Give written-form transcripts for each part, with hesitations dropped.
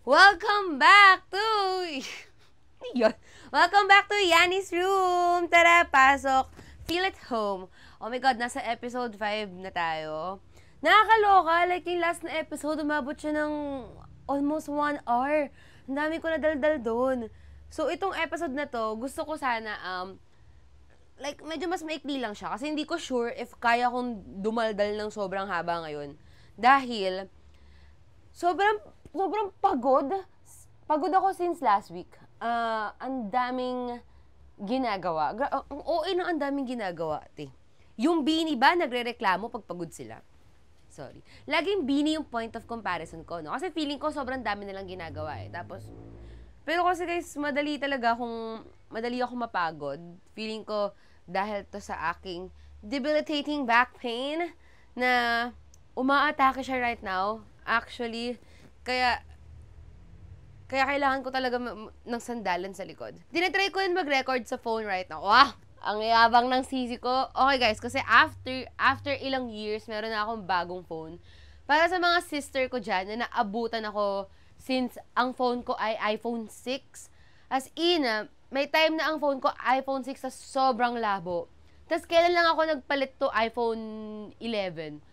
Welcome back to... Yun. Welcome back to Yanni's Room! Tara, pasok. Feel at home. Oh my God, nasa episode 5 na tayo. Nakakaloka. Like yung last na episode, umabot siya ng almost 1 hour. Ang dami ko nadaldal doon. So, itong episode na to, gusto ko sana, like, medyo mas maikli lang siya. Kasi hindi ko sure if kaya kong dumaldal ng sobrang haba ngayon. Dahil, sobrang pagod. Pagod ako since last week. Ang daming ginagawa. Ang OA ng ang daming ginagawa, te. Yung Bini ba, nagre-reklamo pag pagod sila? Sorry. Laging Bini yung point of comparison ko, no? Kasi feeling ko sobrang dami nilang ginagawa, eh. Tapos, pero kasi guys, madali ako mapagod. Feeling ko, dahil to sa aking debilitating back pain, na umaatake siya right now. Actually, kaya kailangan ko talaga ng sandalan sa likod. Tinatry ko rin mag-record sa phone right now. Wow! Ang yabang ng sisi ko. Okay guys, kasi after ilang years, meron na akong bagong phone. Para sa mga sister ko dyan, na naabutan ako since ang phone ko ay iPhone 6. As in, may time na ang phone ko iPhone 6 na sobrang labo. Tapos kailan lang ako nagpalit to iPhone 11?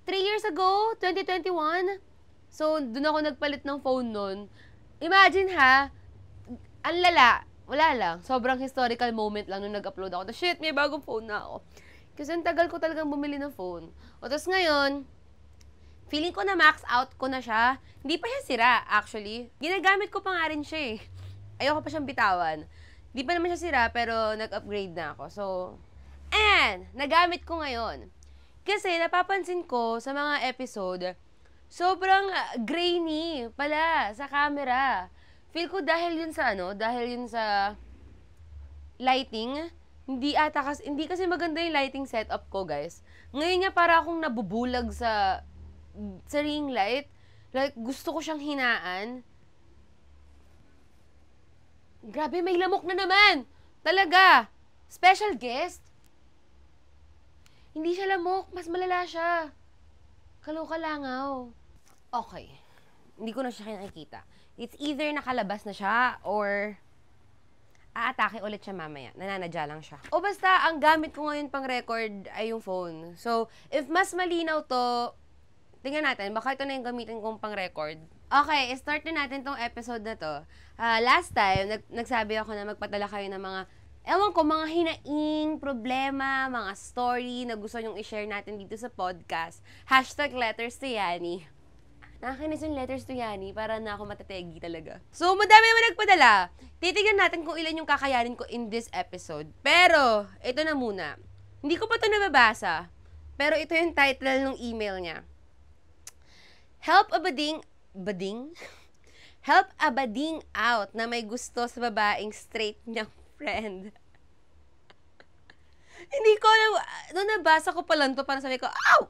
3 years ago, 2021. So, dun ako nagpalit ng phone nun. Imagine ha, ang lala, wala lang. Sobrang historical moment lang nung nag-upload ako. Shit, may bagong phone na ako. Kasi ang tagal ko talagang bumili ng phone. O, tapos ngayon, feeling ko na max out ko na siya. Hindi pa siya sira, actually. Ginagamit ko pa nga rin siya eh. Ayoko pa siyang bitawan. Hindi pa naman siya sira, pero nag-upgrade na ako. So, and, nagamit ko ngayon. Kasi napapansin ko sa mga episode, sobrang grainy pala sa camera. Feel ko dahil yun sa lighting. Hindi kasi maganda yung lighting setup ko, guys. Ngayon nga para akong nabubulag sa ring light. Like, gusto ko siyang hinaan. Grabe, may lamok na naman! Talaga! Special guest? Hindi siya lamok, mas malala siya. Kaloka-langaw. Okay. Hindi ko na siya nakikita. It's either nakalabas na siya or aatake ulit siya mamaya. Nananadya lang siya. O basta, ang gamit ko ngayon pang record ay yung phone. So, if mas malinaw to, tingnan natin, baka ito na yung gamitin kong pang record. Okay, start na natin tong episode na to. Last time, nagsabi ako na magpadala kayo ng mga ewan ko, mga hinaing, problema, mga story na gusto nyong i-share natin dito sa podcast. #letters to Yanni. Nakakainis yung letters to Yanni, para na ako matategi talaga. So, madami naman nagpadala. Titignan natin kung ilan yung kakayanin ko in this episode. Pero, ito na muna. Hindi ko pa ito nababasa. Pero ito yung title ng email niya. Help a bading out na may gusto sa babaeng straight niyang friend. Hindi ko alam. Nung nabasa ko pa lang to, parang sabi ko, ow!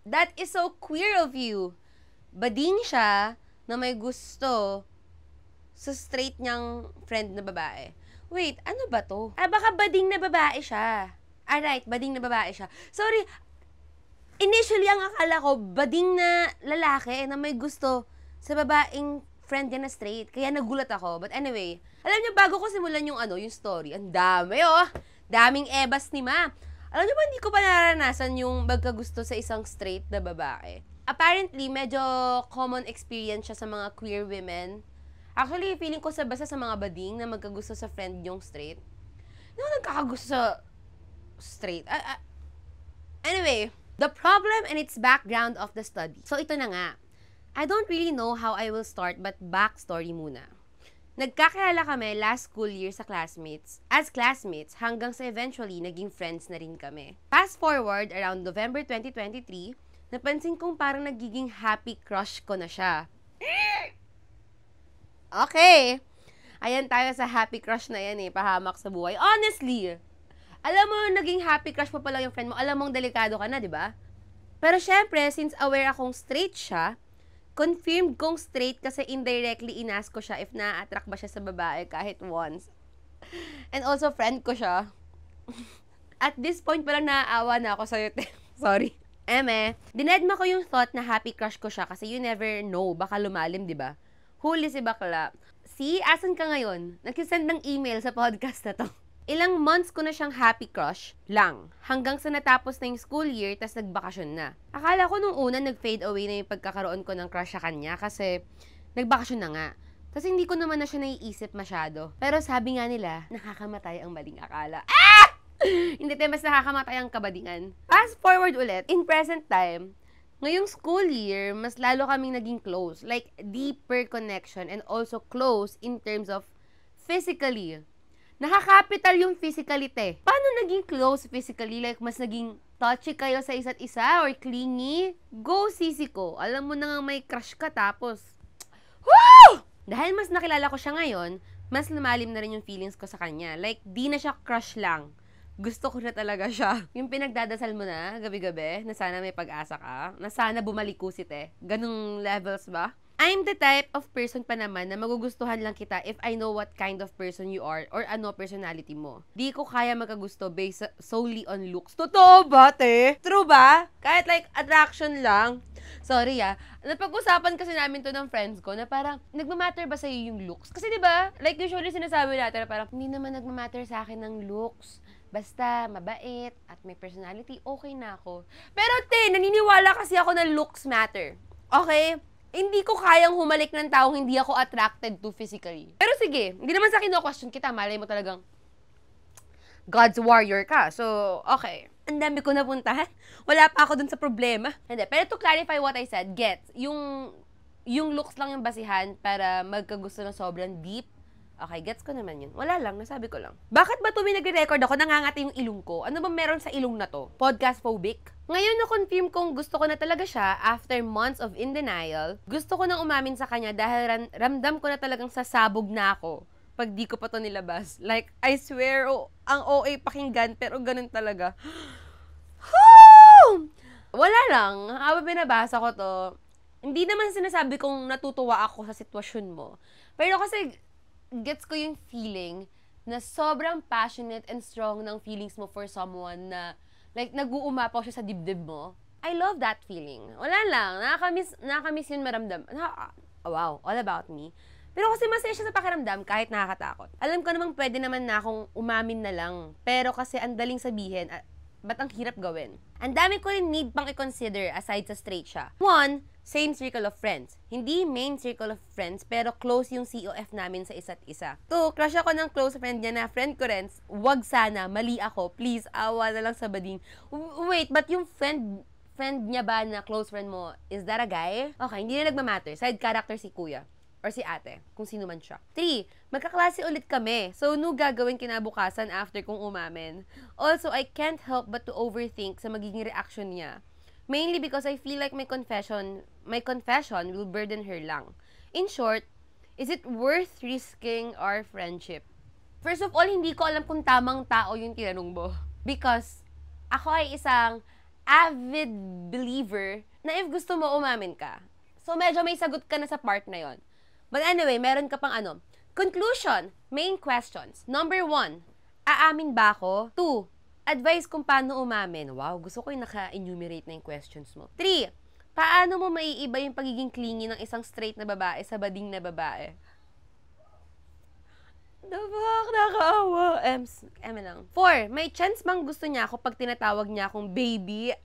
That is so queer of you. Bading siya na may gusto sa straight niyang friend na babae. Wait, ano ba to? Baka bading na babae siya. Alright, bading na babae siya. Sorry, initially ang akala ko, bading na lalaki na may gusto sa babaeng friend niya na straight. Kaya nagulat ako. But anyway, alam niyo, bago ko simulan yung story, ang dami daming ebas ni Ma. Alam niyo ba, hindi ko pa naranasan yung magkagusto sa isang straight na babae. Apparently, medyo common experience siya sa mga queer women. Actually, feeling ko basta sa mga bading na magkagusto sa friend yung straight. Hindi ko nagkakagusto sa straight. Anyway, the problem and its background of the study. So, ito na nga. I don't really know how I will start, but backstory muna. Nagkakilala kami last school year as classmates, hanggang sa eventually naging friends na rin kami. Fast forward, around November 2023, napansin kong parang nagiging happy crush ko na siya. Okay. Ayan tayo sa happy crush na yan pahamak sa buhay. Honestly, alam mo, naging happy crush mo pala yung friend mo, alam mong delikado ka na, di ba? Pero syempre, since aware akong straight siya, confirmed kong straight kasi indirectly inask ko siya if na-attract ba siya sa babae kahit once. And also, friend ko siya. At this point, parang naaawa na ako sa'yo. Sorry. Dinedma ko yung thought na happy crush ko siya kasi you never know, baka lumalim, di ba? Huli si bakla. See, asan ka ngayon? Nagsisend ng email sa podcast na to. Ilang months ko na siyang happy crush lang. Hanggang sa natapos na yung school year, tas nagbakasyon na. Akala ko nung una nag-fade away na yung pagkakaroon ko ng crush sa kanya kasi nagbakasyon na nga. Tas hindi ko naman na siya naiisip masyado. Pero sabi nga nila, nakakamatay ang maling akala. Hindi tayo mas nakakamatay ang kabadingan. Fast forward ulit, in present time, ngayong school year, mas lalo kaming naging close. Like, deeper connection and also close in terms of physically. Nakakapital yung physically, te. Paano naging close physically? Like, mas naging touchy kayo sa isa't isa or clingy? Go, sisi ko. Alam mo na nga may crush ka tapos. Woo! Dahil mas nakilala ko siya ngayon, mas lumalim na rin yung feelings ko sa kanya. Like, di na siya crush lang. Gusto ko na talaga siya. Yung pinagdadasal mo na, gabi-gabi, na sana may pag-asa ka, na sana bumalik si te. Ganung levels ba? I'm the type of person pa naman na magugustuhan lang kita if I know what kind of person you are or ano personality mo. Di ko kaya magkagusto based solely on looks. Totoo ba, te? True ba? Kahit like attraction lang. Sorry napag-usapan kasi namin to ng friends ko na parang, nagmamatter ba sa'yo yung looks? Kasi diba, like usually sinasabi natin na parang, hindi naman nagmamatter sa akin ng looks. Basta mabait at may personality, okay na ako. Pero te, naniniwala kasi ako na looks matter. Okay? Hindi ko kayang humalik ng taong hindi ako attracted to physically. Pero sige, hindi naman sa akin question kita. Malay mo talagang God's warrior ka. So, okay. Ang dami ko napuntahan. Wala pa ako dun sa problema. Hindi. Pero to clarify what I said, gets, yung looks lang yung basihan para magkagusto ng sobrang deep. Okay, gets ko naman yun. Wala lang, nasabi ko lang. Bakit ba tuwing nagre-record ako, nangangati yung ilong ko? Ano ba meron sa ilong na to? Podcast phobic? Ngayon na-confirm kong gusto ko na talaga siya after months of in denial. Gusto ko nang umamin sa kanya dahil ramdam ko na talagang sasabog na ako pag di ko pa to nilabas. Like, I swear, ang OA pakinggan, pero ganun talaga. Wala lang. Habang binabasa ko to, hindi naman sinasabi kong natutuwa ako sa sitwasyon mo. Pero kasi, gets ko yung feeling na sobrang passionate and strong ng feelings mo for someone na like nag-uumapaw siya sa dibdib mo. I love that feeling. Wala lang. Nakakamiss yun maramdam. Wow, all about me. Pero kasi masaya siya sa pakiramdam kahit nakakatakot. Alam ko namang pwede naman na akong umamin na lang. Pero kasi ang daling sabihin, ba't ang hirap gawin? Ang dami ko rin need pang i-consider aside sa straight siya. 1, same circle of friends. Hindi main circle of friends, pero close yung COF namin sa isa't isa. 2, crush ako ng close friend niya na friend ko rin. Wag sana, mali ako. Please, awa na lang sa bading. Wait, but yung friend niya ba na close friend mo, is that a guy? Okay, hindi na nagmamatter. Side character si kuya. Or si ate, kung sino man siya. 3, magkaklase ulit kami. So, no gagawin kinabukasan after kong umamin. Also, I can't help but to overthink sa magiging reaction niya. Mainly because I feel like my confession will burden her lang. In short, is it worth risking our friendship? First of all, hindi ko alam kung tamang tao yung tinanong mo. Because, ako ay isang avid believer na if gusto mo, umamin ka. So, medyo may sagot ka na sa part na yon. But anyway, meron ka pang conclusion, main questions. Number 1, aamin ba ako? 2, advice kung paano umamin. Wow, gusto ko yung naka-enumerate na yung questions mo. 3, paano mo maiiba yung pagiging clingy ng isang straight na babae sa bading na babae? The fuck, nakaawa. lang. 4, may chance bang gusto niya ako pag tinatawag niya akong baby?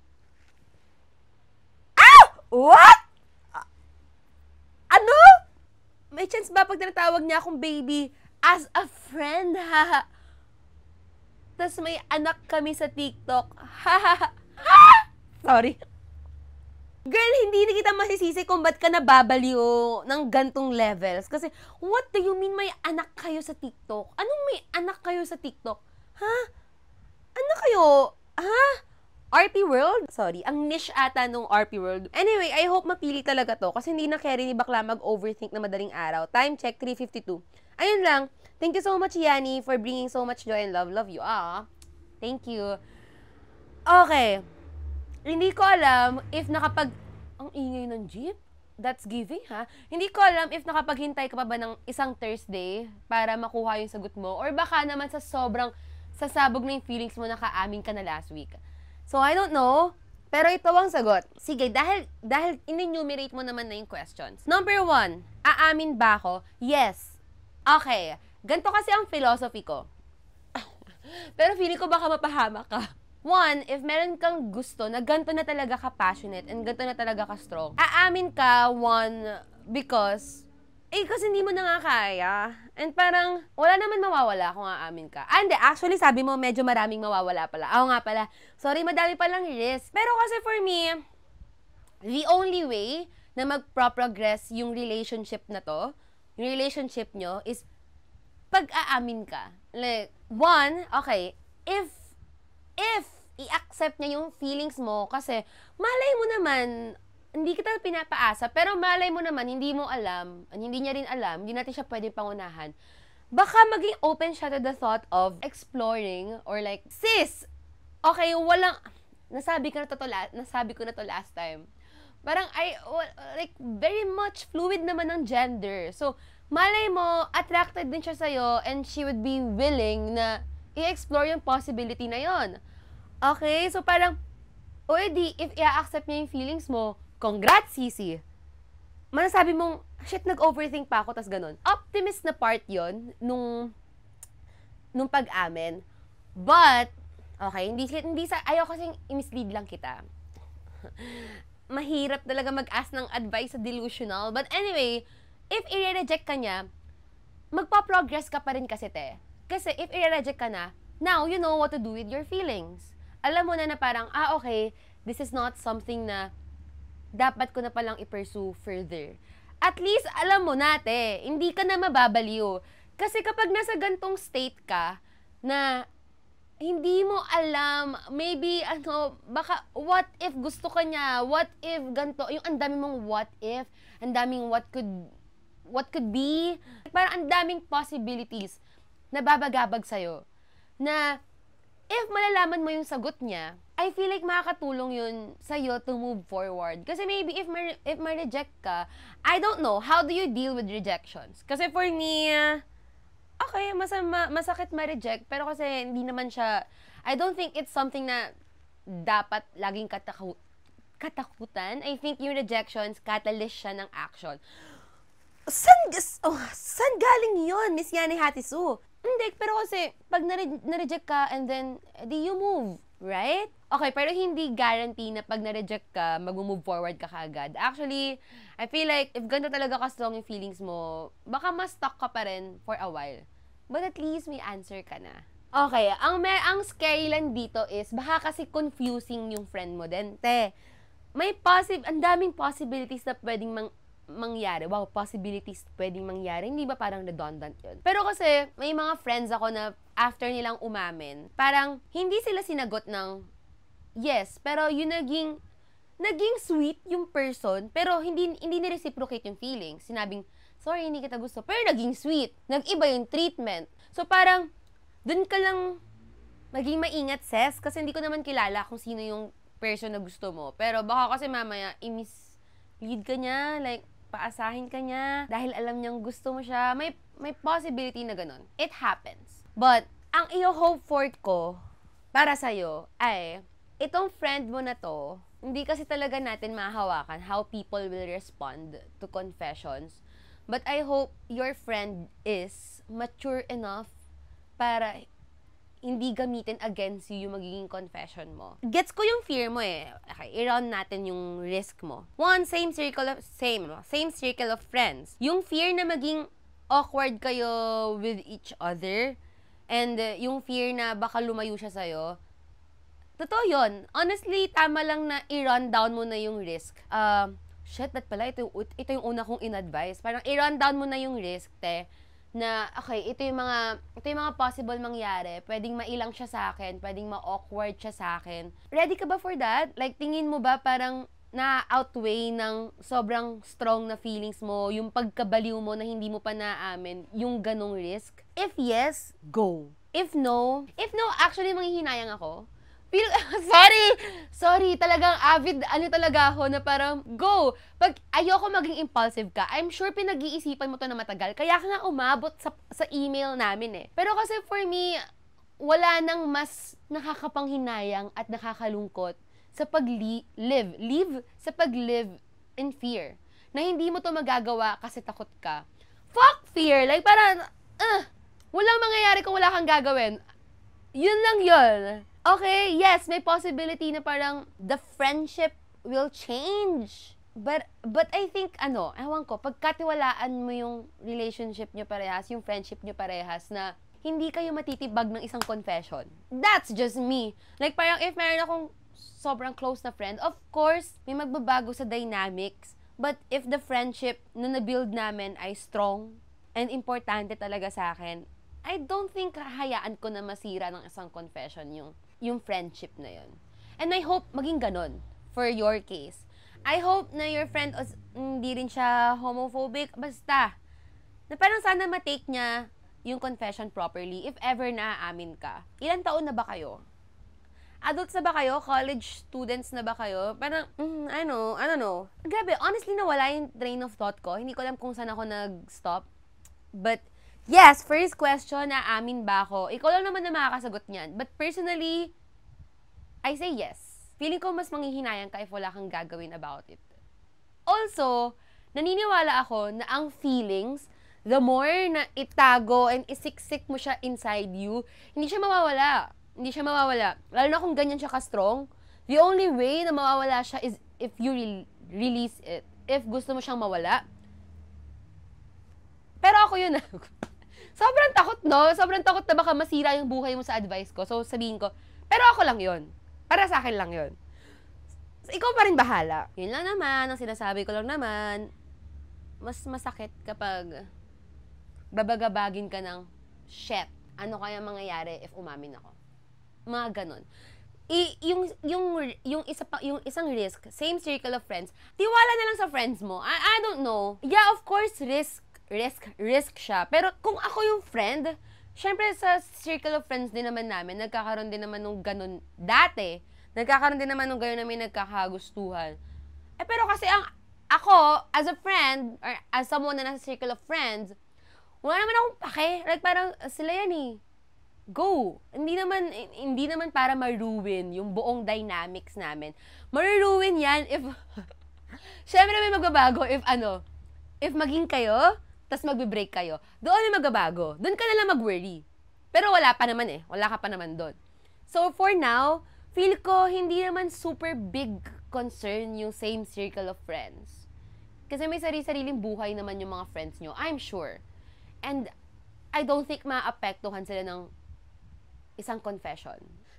What? Ano? May chance ba pag tinatawag niya akong baby as a friend, ha? Tas may anak kami sa TikTok. Sorry. Girl, hindi na kita masisisi kung ba't ka nababaliw ng gantong levels. Kasi, what do you mean may anak kayo sa TikTok? Anong may anak kayo sa TikTok? Ha? Ano kayo? Ha? RP World? Sorry, ang niche ata nung RP World. Anyway, I hope mapili talaga to kasi hindi na carry ni bakla mag-overthink na madaling araw. Time check, 3:52. Ayun lang. Thank you so much, Yani, for bringing so much joy and love. Love you. Thank you. Okay. Hindi ko alam if ang ingay ng jeep? That's giving, ha? Hindi ko alam if nakapaghintay ka pa ba ng isang Thursday para makuha yung sagot mo or baka naman sa sobrang sasabog na yung feelings mo nakaamin ka na last week. So, I don't know. Pero ito ang sagot. Sige, dahil in-enumerate mo naman na yung questions. Number 1, aamin ba ako? Yes. Okay. Ganito kasi ang philosophy ko. Pero feeling ko baka mapahamak ka. 1, if meron kang gusto na ganito na talaga ka passionate and ganito na talaga ka strong, aamin ka, 1, because kasi hindi mo na nga kaya. And parang, wala naman mawawala kung aamin ka. And actually, sabi mo, medyo maraming mawawala pala. Ako nga pala, sorry, madami palang risk. Pero kasi for me, the only way na mag-progress yung relationship na to, yung relationship nyo, is pag-aamin ka. Like, 1, okay, if i-accept niya yung feelings mo, kasi malay mo naman, hindi kita pinapaasa, pero malay mo naman, hindi mo alam, hindi niya rin alam, hindi natin siya pwede pangunahan. Baka maging open siya to the thought of exploring or like, sis, okay, nasabi ko na to last time. Parang, like, very much fluid naman ng gender. So, malay mo, attracted din siya sa'yo and she would be willing na i-explore yung possibility na yon. Okay? So, parang, if i-accept niya yung feelings mo, congrats, Sisi. Manasabi mong, shit, nag-overthink pa ako, tas ganun. Optimist na part yon nung pag-amin. But, okay, ayaw kasing i-mislead lang kita. Mahirap talaga mag-ask ng advice sa delusional. But anyway, if i-reject ka niya, magpa-progress ka pa rin kasi, te. Kasi if i-reject ka na, now you know what to do with your feelings. Alam mo na parang, okay, this is not something na dapat ko na palang i-pursue further. At least, alam mo na, te, hindi ka na mababaliw. Kasi kapag nasa gantong state ka, na hindi mo alam, maybe, baka, what if gusto ka niya, what if ganito, yung ang dami mong what if, ang daming what could be, parang ang daming possibilities na babagabag sa'yo, na if malalaman mo yung sagot niya, I feel like makakatulong yun sa'yo to move forward. Kasi maybe if ma-reject ka, I don't know, how do you deal with rejections? Kasi for me, okay, masakit ma-reject, pero kasi hindi naman siya, I don't think it's something na dapat laging katakutan. I think yung rejections, catalyst siya ng action. San galing yun, Miss Yani Hatisu? Hindi, pero kasi, pag na-reject ka, and then, di you move, right? Okay, pero hindi guarantee na pag na-reject ka, mag-move forward ka kaagad. Actually, I feel like, if ganito talaga ka-strong yung feelings mo, baka mas stuck ka pa rin for a while. But at least, may answer ka na. Okay, ang scary lang dito is, baka kasi confusing yung friend mo din. Te, ang daming possibilities na pwedeng mangyari. Wow, possibilities pwedeng mangyari. Hindi ba parang redundant yun? Pero kasi, may mga friends ako na after nilang umamin, parang hindi sila sinagot ng yes, pero yung naging sweet yung person, pero hindi ni-reciprocate yung feelings. Sinabing, sorry, hindi kita gusto. Pero naging sweet. Nag-iba yung treatment. So parang, dun ka lang maging maingat, sis, kasi hindi ko naman kilala kung sino yung person na gusto mo. Pero baka kasi mamaya, i-mislead ka niya, like, paasahin ka niya, dahil alam niyang gusto mo siya, may possibility na ganun. It happens. But, ang i-hope for ko, para sa'yo, ay, itong friend mo na to, hindi kasi talaga natin mahawakan how people will respond to confessions. But I hope your friend is mature enough para hindi gamitin against you yung magiging confession mo. Gets ko yung fear mo eh. Okay, i-round natin yung risk mo. 1, same circle of friends. Yung fear na maging awkward kayo with each other, and yung fear na baka lumayo siya sa'yo, totoo yun. Honestly, tama lang na i-run down mo na yung risk. Shit, that pala, ito yung una kong in-advise. Parang i-run down mo na yung risk, te, na, okay, ito yung mga possible mangyari. Pwedeng mailang siya sa akin, pwedeng ma-awkward siya sa akin. Ready ka ba for that? Like, tingin mo ba parang na-outweigh ng sobrang strong na feelings mo, yung pagkabaliw mo na hindi mo pa naamin, yung ganong risk? If yes, go. If no, actually, manghihinayang ako. Sorry, talagang avid, talaga ako na parang, go! Pag ayoko maging impulsive ka, I'm sure pinag-iisipan mo to na matagal, kaya ka nga umabot sa email namin eh. Pero kasi for me, wala nang mas nakakapanghinayang at nakakalungkot sa pag-live. Live sa pag-live in fear. Na hindi mo to magagawa kasi takot ka. Fuck fear! Like, parang, walang mangyayari kung wala kang gagawin. Yun lang yun. Okay, yes, may possibility na parang the friendship will change. But I think, ewan ko, pagkatiwalaan mo yung relationship nyo parehas, yung friendship nyo parehas, na hindi kayo matitibag ng isang confession. That's just me. Like, parang if meron akong sobrang close na friend, of course, may magbabago sa dynamics. But if the friendship na na-build namin ay strong and importante talaga sa akin, I don't think hayaan ko na masira ng isang confession yung friendship na yun. And I hope maging ganon for your case. I hope na your friend hindi rin siya homophobic. Basta, na parang sana matake niya yung confession properly if ever naaamin ka. Ilang taon na ba kayo? Adults na ba kayo? College students na ba kayo? Parang, I don't know. Grabe, honestly, nawala yung train of thought ko. Hindi ko alam kung saan ako nag-stop. But, yes, first question, naamin ba ako? Ikaw lang naman na makakasagot niyan. But personally, I say yes. Feeling ko mas manghihinayang ka if wala kang gagawin about it. Also, naniniwala ako na ang feelings, the more na itago and isiksik mo siya inside you, hindi siya mawawala. Hindi siya mawawala. Lalo na kung ganyan siya ka-strong, the only way na mawawala siya is if you release it. If gusto mo siyang mawala. Pero ako yun. Sobrang takot, no? Sobrang takot na baka masira yung buhay mo sa advice ko. So, sabihin ko, pero ako lang yun. Para sa akin lang yun. So, ikaw pa rin bahala. Yun lang naman, ang sinasabi ko lang naman, mas masakit kapag babagabagin ka ng, shit, ano kaya mangyayari if umamin ako? Mga ganon. Yung isang risk, same circle of friends, tiwala na lang sa friends mo. I don't know. Yeah, of course, risk siya. Pero kung ako yung friend, syempre sa circle of friends din naman namin, nagkakaroon din naman nung ganon dati. Nagkakaroon din naman nung ganon namin nagkakagustuhan. Pero kasi ako, as a friend, or as someone na nasa circle of friends, wala naman akong pake. Like, parang, sila yan eh. Go! Hindi naman para ma-ruin yung buong dynamics namin. Ma-ruin yan if, syempre may magbabago if maging kayo, tas magbe-break kayo. Doon may magbabago. Doon ka na lang mag-worry. Pero wala pa naman eh. Wala ka pa naman doon. So, for now, feel ko hindi naman super big concern yung same circle of friends. Kasi may sarili-sariling buhay naman yung mga friends nyo. I'm sure. And I don't think maapektuhan sila ng isang confession.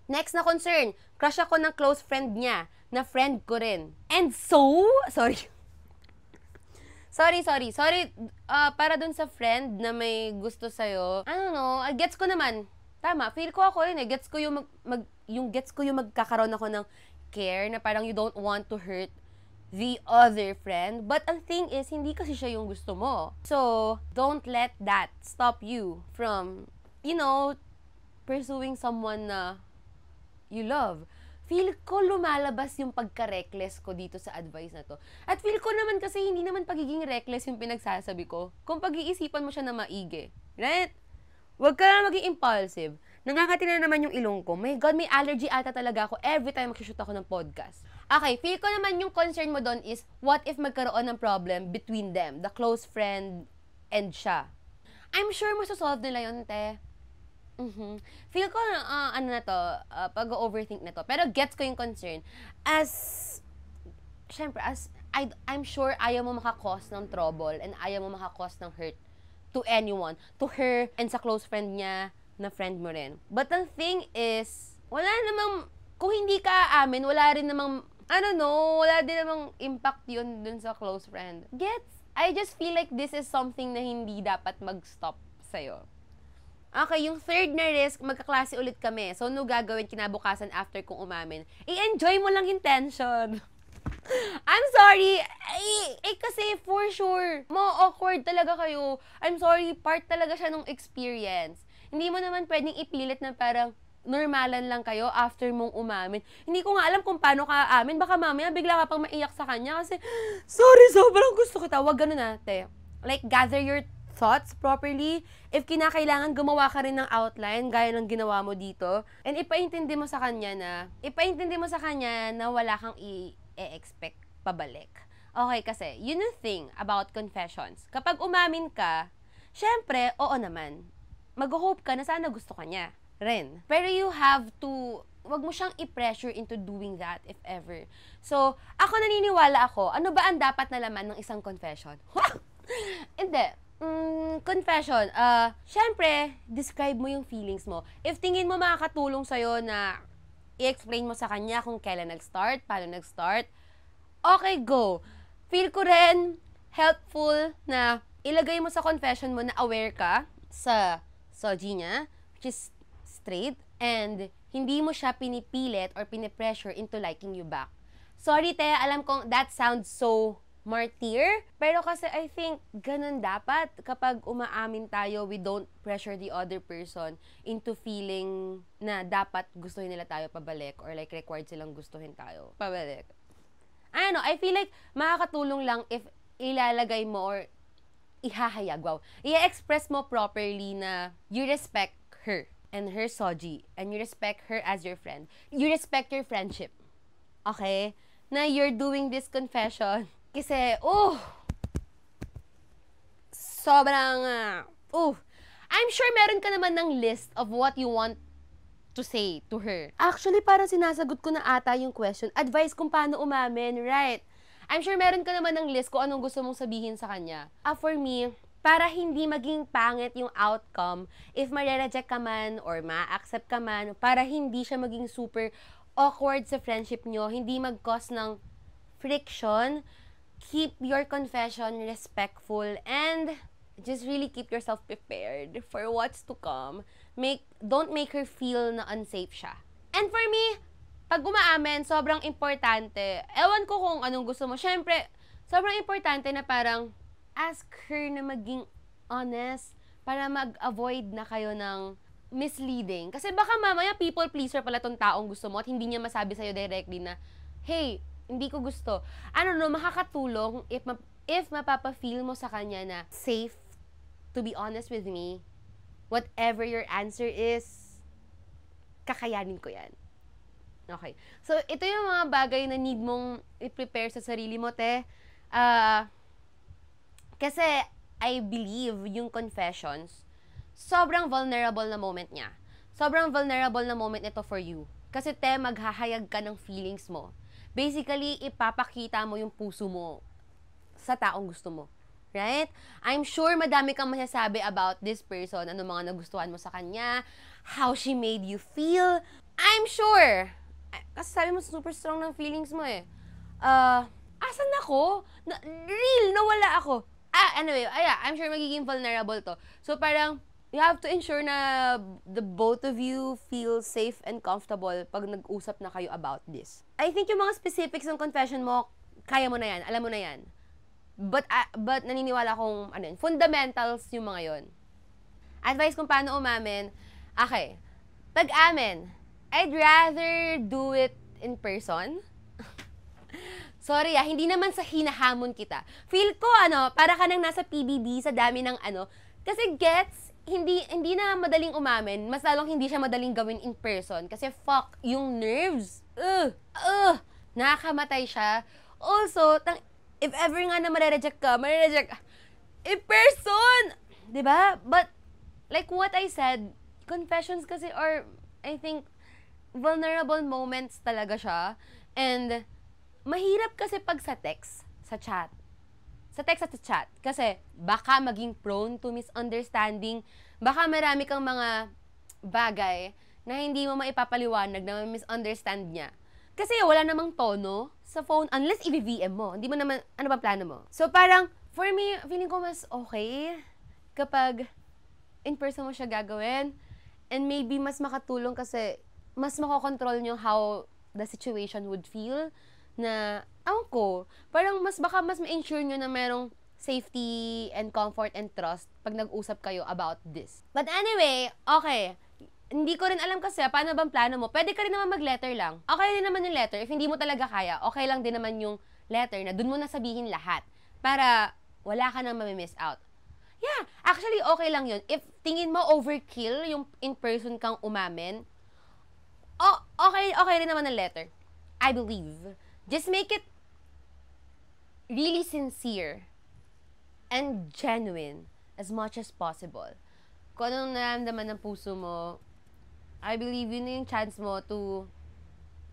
Next na concern, crush ako ng close friend niya, na friend ko rin. And so, sorry, para dun sa friend na may gusto sa'yo, I don't know, gets ko naman. Tama, feel ko ako yun eh. Gets ko yung magkakaroon ako ng care na parang you don't want to hurt the other friend. But ang thing is, hindi kasi siya yung gusto mo. So, don't let that stop you from, pursuing someone na you love. Feel ko lumalabas yung pagka-reckless ko dito sa advice na to. At feel ko naman kasi hindi naman pagiging reckless yung pinagsasabi ko. Kung pag-iisipan mo siya na maigi. Right? Huwag ka na maging impulsive. Nangangati na naman yung ilong ko. My God, may allergy ata talaga ako every time mag-shoot ako ng podcast. Okay, feel ko naman yung concern mo doon is, what if magkaroon ng problem between them, the close friend and siya? I'm sure masasolve nila yun, te. Feel ko, pag-overthink na to. Pero gets ko yung concern. I'm sure ayaw mo makakos ng trouble and ayaw mo makakos ng hurt to anyone. To her and sa close friend niya na friend mo rin. But the thing is, wala namang, kung hindi ka amin, wala rin namang, wala din namang impact yun dun sa close friend. Gets? I just feel like this is something na hindi dapat mag-stop sa'yo. Okay, yung third na risk, magkaklase ulit kami. So, ano gagawin kinabukasan after kong umamin? I-enjoy mo lang yung tension. I'm sorry. Kasi for sure, awkward talaga kayo. I'm sorry, part talaga siya ng experience. Hindi mo naman pwedeng ipilit na parang normalan lang kayo after mong umamin. Hindi ko nga alam kung paano ka amin. Baka mamaya bigla ka pang maiyak sa kanya kasi, sorry, sobrang gusto kita. Huwag ganun ate. Like, gather your thoughts properly, if kinakailangan gumawa ka rin ng outline, gaya ng ginawa mo dito, and ipaintindi mo sa kanya na wala kang i-expect pabalik. Okay, kasi, yun yung thing about confessions. Kapag umamin ka, syempre, oo naman. Mag-hope ka na sana gusto ka niya rin. Pero you have to, wag mo siyang i-pressure into doing that, if ever. So, ako naniniwala ako, ano ba ang dapat na laman ng isang confession? Hindi. Confession, syempre, describe mo yung feelings mo. If tingin mo makakatulong sa'yo na i-explain mo sa kanya kung kailan nag-start, paano nag-start, okay, go. Feel ko rin helpful na ilagay mo sa confession mo na aware ka sa soji niya, which is straight, and hindi mo siya pinipilit or pinipressure into liking you back. Sorry, te, alam kong that sounds so martyr, pero kasi I think ganun dapat kapag umaamin tayo, we don't pressure the other person into feeling na dapat gustuhin nila tayo pabalik or like required silang gustuhin tayo pabalik. I don't know, I feel like makakatulong lang if ilalagay mo or ihahayag, i-express mo properly na you respect her and her soji, and you respect her as your friend. You respect your friendship. Okay? Na you're doing this confession kasi, sobrang, I'm sure meron ka naman ng list of what you want to say to her. Actually, parang sinasagot ko na ata yung question. Advice kung paano umamin, right? I'm sure meron ka naman ng list kung anong gusto mong sabihin sa kanya. For me, para hindi maging pangit yung outcome, if ma-reject ka man or ma-accept ka man, para hindi siya maging super awkward sa friendship nyo, hindi mag-cause ng friction, keep your confession respectful and just really keep yourself prepared for what's to come. Don't make her feel na unsafe siya. And for me, pag umaamin, sobrang importante. Ewan ko kung anong gusto mo. Siyempre, sobrang importante na parang ask her na maging honest para mag-avoid na kayo ng misleading. Kasi baka mamaya people pleaser pala tong taong gusto mo at hindi niya masabi sa'yo directly na, hey, hindi ko gusto. Makakatulong if mapapa-feel mo sa kanya na safe to be honest with me, whatever your answer is, kakayanin ko yan. Okay. So, ito yung mga bagay na need mong i-prepare sa sarili mo, te. Kasi, I believe yung confessions, sobrang vulnerable na moment niya. Sobrang vulnerable na moment nito for you. Kasi, te, maghahayag ka ng feelings mo. Basically, ipapakita mo yung puso mo sa taong gusto mo. Right? I'm sure madami kang masasabi about this person, ano mga nagustuhan mo sa kanya, how she made you feel. I'm sure. Kasi sabi mo, super strong ng feelings mo eh. Asan ako? Real, nawala ako. Anyway, I'm sure magiging vulnerable to. So parang, you have to ensure na the both of you feel safe and comfortable pag nag-usap na kayo about this. I think yung mga specifics ng confession mo, kaya mo na yan, alam mo na yan. But naniniwala kong, fundamentals yung mga yon. Advice kung paano umamin, okay, pag-amin, I'd rather do it in person. Sorry hindi naman sa hinahamon kita. Feel ko, para ka nang nasa PBB sa dami ng kasi gets, hindi na madaling umamin, mas lalong hindi siya madaling gawin in person. Kasi yung nerves, nakakamatay siya. Also, if ever nga na marereject ka in person! Diba? But, like what I said, confessions kasi are, I think, vulnerable moments talaga siya. And, mahirap kasi pag sa text, sa chat. Sa text at sa chat. Kasi, baka maging prone to misunderstanding. Baka marami kang mga bagay na hindi mo maipapaliwanag na misunderstand niya. Kasi wala namang tono sa phone unless i-VM mo. Hindi mo naman, ano ba plano mo? So parang, for me, feeling ko mas okay kapag in person mo siya gagawin. And maybe mas makatulong kasi mas makokontrol nyo how the situation would feel na, parang baka mas ma-ensure nyo na merong safety and comfort and trust pag nag-usap kayo about this. But anyway, okay. Hindi ko rin alam kasi paano bang plano mo. Pwede ka rin naman mag-letter lang. Okay din naman yung letter. If hindi mo talaga kaya, okay lang din naman yung letter na dun mo na sabihin lahat para wala ka nang mamimiss out. Yeah, actually, okay lang yun. If tingin mo overkill yung in-person kang umamin, okay rin naman ang letter. I believe. Just make it really sincere and genuine as much as possible. Kung anong nararamdaman ng puso mo, I believe yun yung chance mo to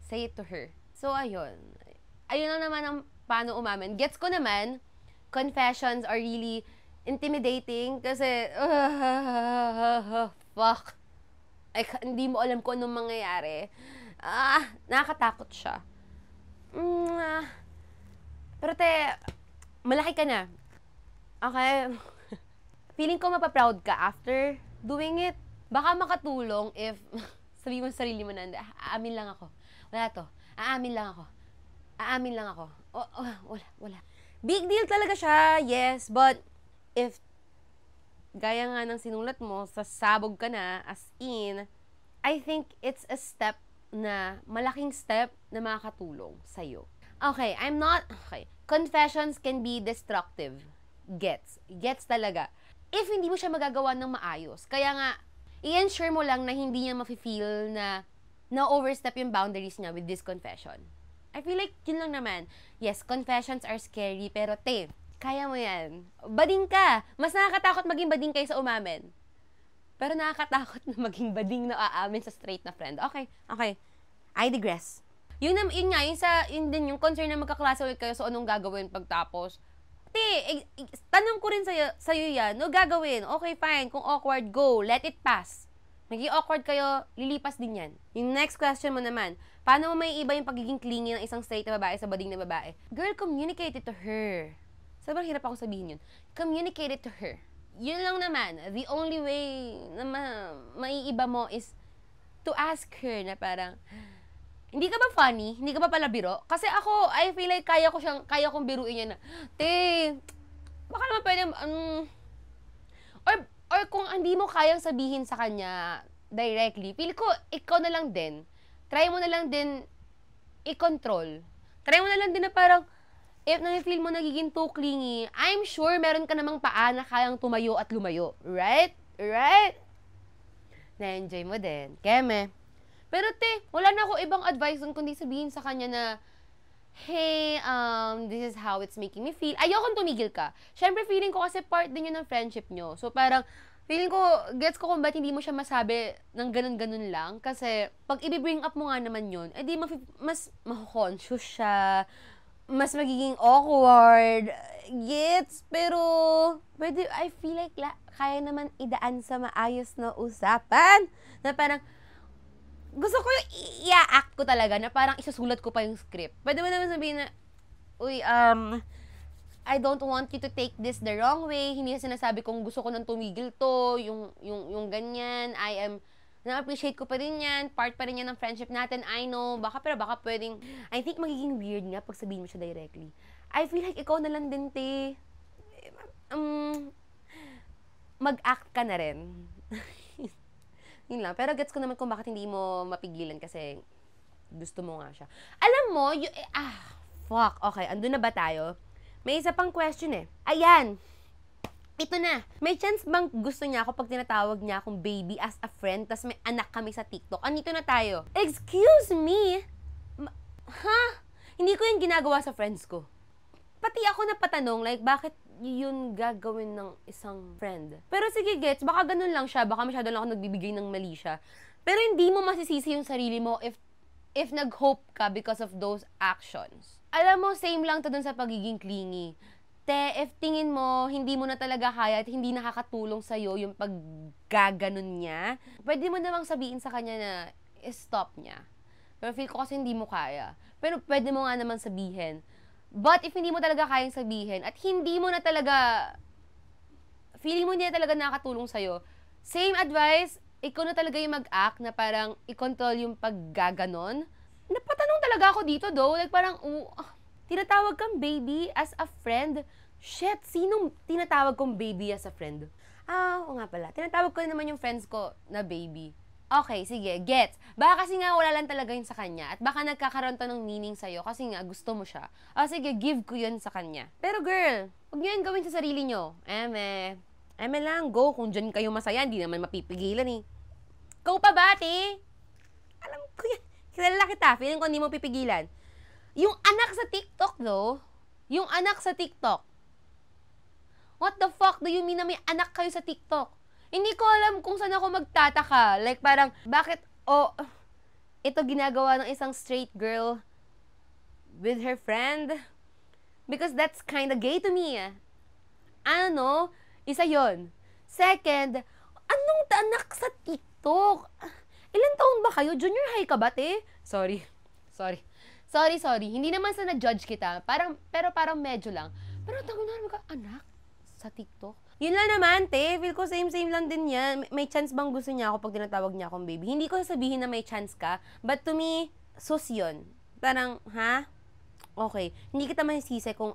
say it to her. So, ayun. Ayun lang naman ang paano umamin. Gets ko naman, confessions are really intimidating kasi, fuck. Hindi mo alam kung anong mangyayari. Nakakatakot siya. Pero malaki ka na. Okay? Feeling ko mapaproud ka after doing it. Baka makatulong if sabi mo sa sarili mo na, aamin lang ako. Wala to. Aamin lang ako. Wala. Big deal talaga siya, yes. But, if, gaya nga ng sinulat mo, sasabog ka na, as in, I think it's a step malaking step na makakatulong sa'yo. Okay. Confessions can be destructive. Gets talaga. If hindi mo siya magagawa ng maayos. Kaya nga, i-ensure mo lang na hindi niya mafe-feel na na-overstep yung boundaries niya with this confession. I feel like yun lang naman. Yes, confessions are scary, pero kaya mo yan. Bading ka. Mas nakakatakot maging bading kayo sa umamin. Pero nakakatakot na maging bading na aamin sa straight na friend. Okay. I digress. Yun din yung concern na magkaklase ulit kayo so anong gagawin pagtapos. Tanong ko rin sa'yo yan. No, gagawin. Okay, fine. Kung awkward, go. Let it pass. Maging awkward kayo, lilipas din yan. Yung next question mo naman, paano mo may iba yung pagiging clingy ng isang straight na babae sa bading na babae? Girl, communicate it to her. Sobrang hirap ako sabihin yun. Communicate it to her. Yun lang naman. The only way na maiiba mo is to ask her na parang, hindi ka ba funny? Hindi ka ba pala biro? Kasi ako, I feel like kaya kong biruin yan na, baka naman pwede, or kung hindi mo kayang sabihin sa kanya directly, feel ko, ikaw na lang din. Try mo na lang din i-control. Try mo na lang din na parang, if na-feel mo nagiging too clingy, I'm sure meron ka namang paa na kayang tumayo at lumayo. Right? Na-enjoy mo din. Keme. Pero wala na ako ibang advice dun kundi sabihin sa kanya na, hey, this is how it's making me feel. Ayokong tumigil ka. Syempre, feeling ko kasi part din yun ng friendship nyo. So, parang, feeling ko, gets ko kung ba't hindi mo siya masabi ng ganun-ganun lang. Kasi, pag i-bring up mo nga naman yun, edi mas conscious siya, mas magiging awkward. Gets? Pero, pwede, I feel like, kaya naman idaan sa maayos na usapan. Na parang, gusto ko yung i-act ko talaga na parang isusulat ko pa yung script. Pwede mo naman sabihin na, uy, I don't want you to take this the wrong way. Hindi na sinasabi kong gusto ko nang tumigil to, yung ganyan. Na-appreciate ko pa rin yan. Part pa rin yan ng friendship natin. I know. Baka pwedeng, I think magiging weird nga pag sabihin mo siya directly. I feel like ikaw na lang din, mag-act ka na rin. Yun lang. Pero gets ko naman kung bakit hindi mo mapigilan kasi gusto mo nga siya. Alam mo, fuck. Okay, andun na ba tayo? May isa pang question Ayan. Ito na. May chance bang gusto niya ako pag tinatawag niya akong baby as a friend tas may anak kami sa TikTok? Andito na tayo. Excuse me? Hindi ko yung ginagawa sa friends ko. Pati ako napatanong, like, bakit yun gagawin ng isang friend? Pero sige, gets, baka ganun lang siya, baka masyado lang ako nagbibigay ng mali siya. Pero hindi mo masisisi yung sarili mo if nag-hope ka because of those actions. Alam mo, same lang to dun sa pagiging clingy. If tingin mo, hindi mo na talaga kaya at hindi nakakatulong sa'yo yung paggaganon niya, pwede mo namang sabihin sa kanya na stop niya. Pero feel ko kasi hindi mo kaya. Pero pwede mo nga naman sabihin. But if hindi mo talaga kayang sabihin at hindi mo na talaga, feeling mo hindi na talaga nakakatulong sa'yo, same advice, ikaw na talaga yung mag-act na parang i-control yung paggaganon. Napatanong talaga ako dito though, like parang, tinatawag kang baby as a friend? Shit, sinong tinatawag kong baby as a friend? Oo nga pala, tinatawag ko naman yung friends ko na baby. Okay, sige, gets. Baka kasi nga wala lang talaga yun sa kanya at baka nagkakaroon to ng meaning sa'yo kasi nga gusto mo siya. Sige, give ko yun sa kanya. Pero girl, huwag nyo yun gawin sa sarili nyo. Eme lang, go. Kung dyan kayo masaya, hindi naman mapipigilan eh. Go pa ba, te? Alam ko yan. Kilala kita. Feeling ko hindi mo pipigilan. Yung anak sa TikTok, though. Yung anak sa TikTok. What the fuck do you mean na may anak kayo sa TikTok? Hindi ko alam kung saan ako magtataka. Like, parang, bakit, ito ginagawa ng isang straight girl with her friend? Because that's kinda gay to me. Ano? Isa yon. Second, anong anak sa TikTok? Ilan taon ba kayo? Junior high ka ba, te? Sorry. Hindi naman sa na-judge kita. Pero parang medyo lang. Pero tango na ka, anak sa TikTok? Yun lang naman, te. Feel ko same lang din yan. May chance bang gusto niya ako pag tinatawag niya akong baby? Hindi ko sasabihin na may chance ka. But to me, sus yun. Parang, ha? Okay. Hindi kita masisisi kung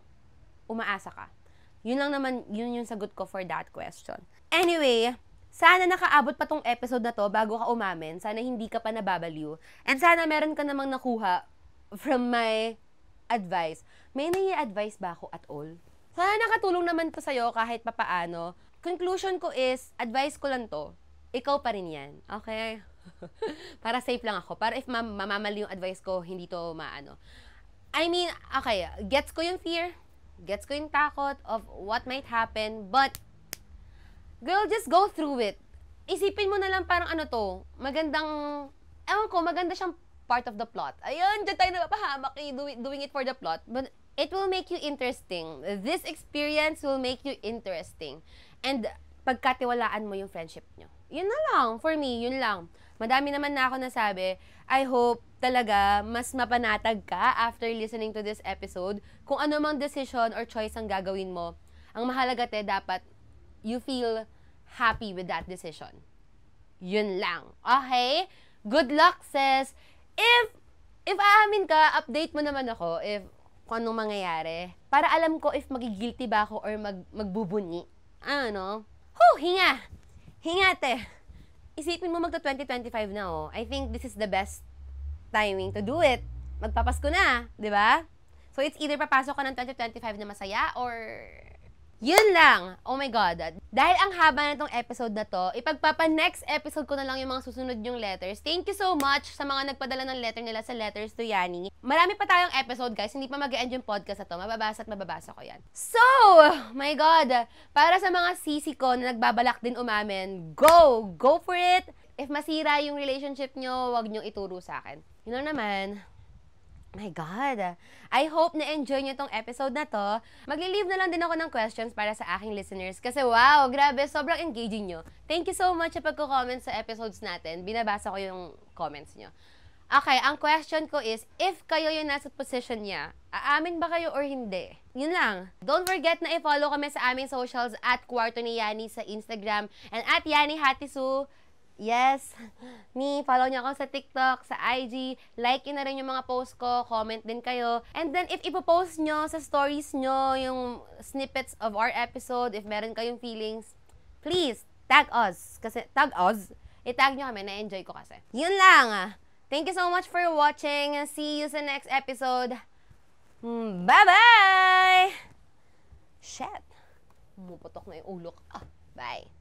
umaasa ka. Yun lang naman, yun yung sagot ko for that question. Anyway, sana nakaabot pa tong episode na to bago ka umamin. Sana hindi ka pa nababaliw. And sana meron ka namang nakuha from my advice. May nai-advise ba ako at all? Sana nakatulong naman to sa'yo kahit papaano. Conclusion ko is, advice ko lang to. Ikaw pa rin yan. Okay? Para safe lang ako. Para if mamamali yung advice ko, hindi to maano. I mean, okay, gets ko yung fear. Gets ko yung takot of what might happen, but, girl, just go through it. Isipin mo na lang parang ano to, maganda siyang part of the plot. Ayun, dyan tayo napapahamak doing it for the plot, but it will make you interesting. This experience will make you interesting. And, pagkatiwalaan mo yung friendship nyo. Yun na lang, for me, yun lang. Madami naman na ako nasabi. I hope talaga mas mapanatag ka after listening to this episode. Kung ano mang decision or choice ang gagawin mo, ang mahalaga dapat you feel happy with that decision. Yun lang. Okay? Good luck, sis. If aamin ka, update mo naman ako kung anong mangyayari. Para alam ko if magigilty ba ako or magbubunyi. Ano? Hinga! Hinga, te. Isipin mo magta-2025 na, oh. I think this is the best timing to do it. Magpapasko na, di ba? So, it's either papasok ka ng 2025 na masaya or yun lang. Oh my God. Dahil ang haba na itong episode na to, ipagpapa-next episode ko na lang yung mga susunod yung letters. Thank you so much sa mga nagpadala ng letter nila sa Letters to Yani. Marami pa tayong episode, guys. Hindi pa mag-end yung podcast na to. Mababasa at mababasa ko yan. So, my God. Para sa mga sisi ko na nagbabalak din umamin, go! Go for it! If masira yung relationship nyo, wag nyo ituro sa akin. Yun lang naman. My God. I hope na-enjoy nyo tong episode na to. Magli-leave na lang din ako ng questions para sa aking listeners. Kasi wow, grabe, sobrang engaging nyo. Thank you so much sa pagko-comment sa episodes natin. Binabasa ko yung comments nyo. Okay, ang question ko is, if kayo yung nasa position niya, aamin ba kayo or hindi? Yun lang. Don't forget na i-follow kami sa aming socials at Kwarto ni Yani sa Instagram and at Yani Hatisu. Yes, follow niyo ako sa TikTok, sa IG, like na rin yung mga post ko, comment din kayo. And then, if ipopost nyo sa stories nyo yung snippets of our episode, if meron kayong feelings, please, tag us. Kasi, i-tag nyo kami, na-enjoy ko kasi. Yun lang. Thank you so much for watching. See you sa next episode. Bye-bye! Shit. Pumuputok na yung ulo ko. Bye.